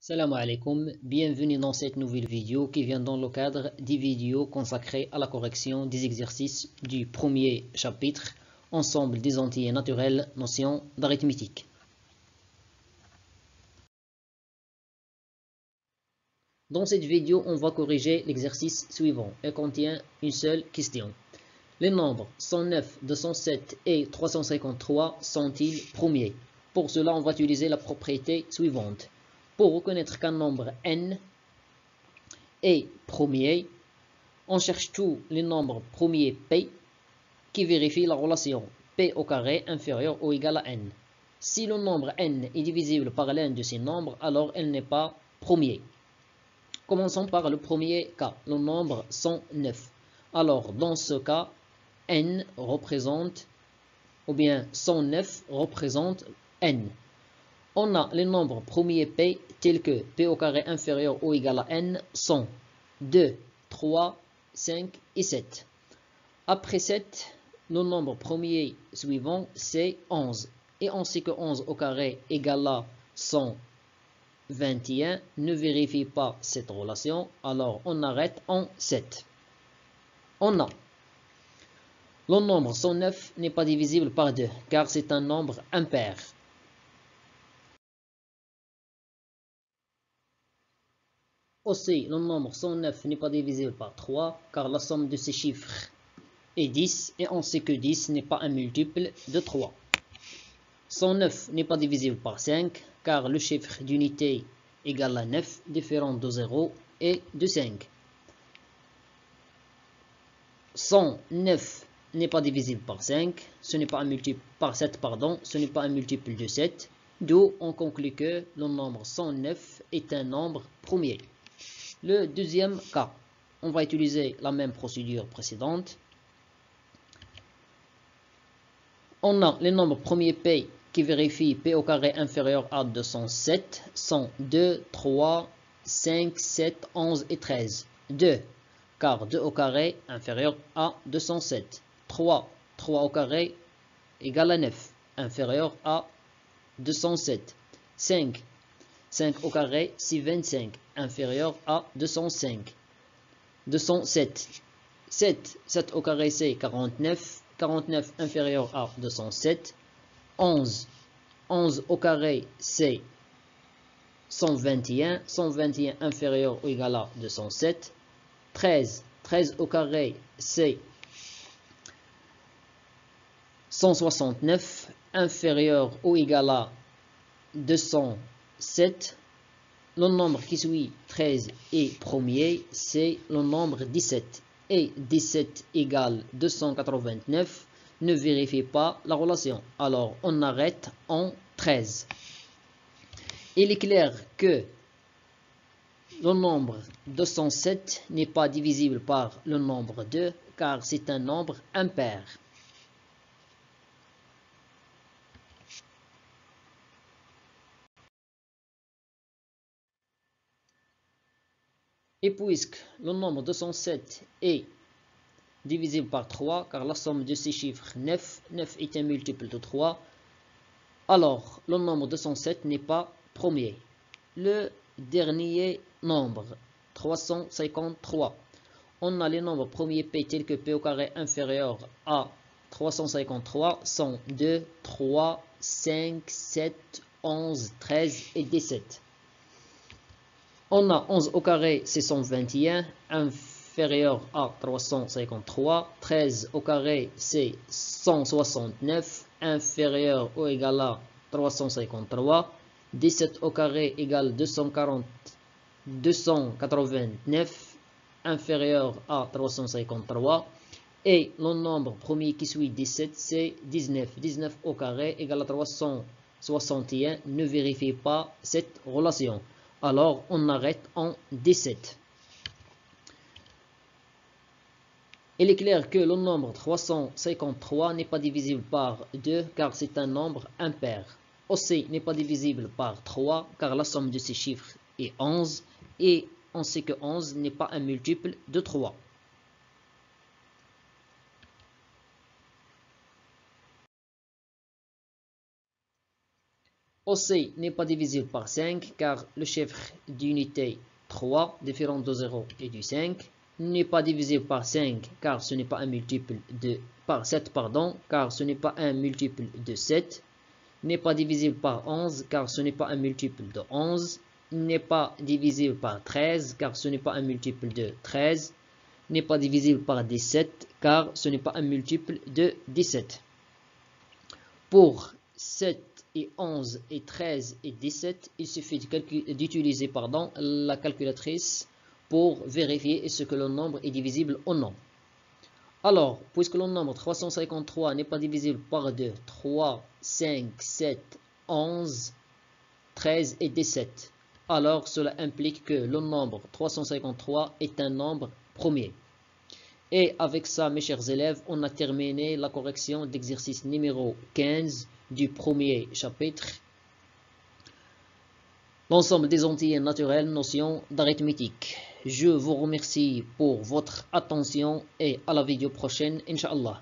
Salam alaikum, bienvenue dans cette nouvelle vidéo qui vient dans le cadre des vidéos consacrées à la correction des exercices du premier chapitre, ensemble des entiers naturels, notions d'arithmétique. Dans cette vidéo, on va corriger l'exercice suivant. Elle contient une seule question. Les nombres 109, 207 et 353 sont-ils premiers? Pour cela, on va utiliser la propriété suivante. Pour reconnaître qu'un nombre n est premier, on cherche tous les nombres premiers p qui vérifient la relation p au carré inférieur ou égal à n. Si le nombre n est divisible par l'un de ces nombres, alors elle n'est pas premier. Commençons par le premier cas, le nombre 109. Alors, dans ce cas, n représente, ou bien 109 représente n. On a les nombres premiers p tels que p au carré inférieur ou égal à n sont 2, 3, 5 et 7. Après 7, le nombre premier suivant c'est 11. Et on sait que 11 au carré égale à 121. Ne vérifie pas cette relation, alors on arrête en 7. On a le nombre 109 n'est pas divisible par 2 car c'est un nombre impair. Aussi, le nombre 109 n'est pas divisible par 3, car la somme de ces chiffres est 10, et on sait que 10 n'est pas un multiple de 3. 109 n'est pas divisible par 5, car le chiffre d'unité égale à 9, différent de 0 et de 5. 109 n'est pas divisible par 5, ce n'est pas un multiple par 7, pardon, ce n'est pas un multiple de 7, d'où on conclut que le nombre 109 est un nombre premier. Le deuxième cas, on va utiliser la même procédure précédente. On a les nombres premiers p qui vérifient p au carré inférieur à 207 sont 2, 3, 5, 7, 11 et 13. 2, car 2 au carré inférieur à 207. 3, 3 au carré égale à 9, inférieur à 207. 5, 5 au carré, c'est 25, inférieur à 205. 207. 7, 7 au carré, c'est 49. 49 inférieur à 207. 11, 11 au carré, c'est 121. 121 inférieur ou égal à 207. 13, 13 au carré, c'est 169. Inférieur ou égal à 207. Le nombre qui suit 13 est premier, c'est le nombre 17. Et 17 égale 289. Ne vérifie pas la relation. Alors, on arrête en 13. Il est clair que le nombre 207 n'est pas divisible par le nombre 2, car c'est un nombre impair. Et puisque le nombre 207 est divisible par 3, car la somme de ces chiffres 9, 9 est un multiple de 3, alors le nombre 207 n'est pas premier. Le dernier nombre, 353. On a les nombres premiers p tels que p au carré inférieur à 353 sont 2, 3, 5, 7, 11, 13 et 17. On a 11 au carré, c'est 121, inférieur à 353. 13 au carré, c'est 169, inférieur ou égal à 353. 17 au carré égale 289, inférieur à 353. Et le nombre premier qui suit 17, c'est 19. 19 au carré égale à 361. Ne vérifie pas cette relation. Alors, on arrête en 17. Il est clair que le nombre 353 n'est pas divisible par 2 car c'est un nombre impair. Aussi n'est pas divisible par 3 car la somme de ces chiffres est 11 et on sait que 11 n'est pas un multiple de 3. Aussi n'est pas divisible par 5 car le chiffre d'unité 3, différent de 0 et du 5, n'est pas divisible par 5 car ce n'est pas un multiple de par 7 pardon, car ce n'est pas un multiple de 7, n'est pas divisible par 11 car ce n'est pas un multiple de 11, n'est pas divisible par 13 car ce n'est pas un multiple de 13, n'est pas divisible par 17 car ce n'est pas un multiple de 17. Pour 7 et 11 et 13 et 17, il suffit d'utiliser la calculatrice pour vérifier est-ce que le nombre est divisible ou non. Alors, puisque le nombre 353 n'est pas divisible par 2, 3, 5, 7, 11, 13 et 17, alors cela implique que le nombre 353 est un nombre premier. Et avec ça, mes chers élèves, on a terminé la correction d'exercice numéro 15 du premier chapitre. L'ensemble des entiers naturels, notions d'arithmétique. Je vous remercie pour votre attention et à la vidéo prochaine, Inch'Allah.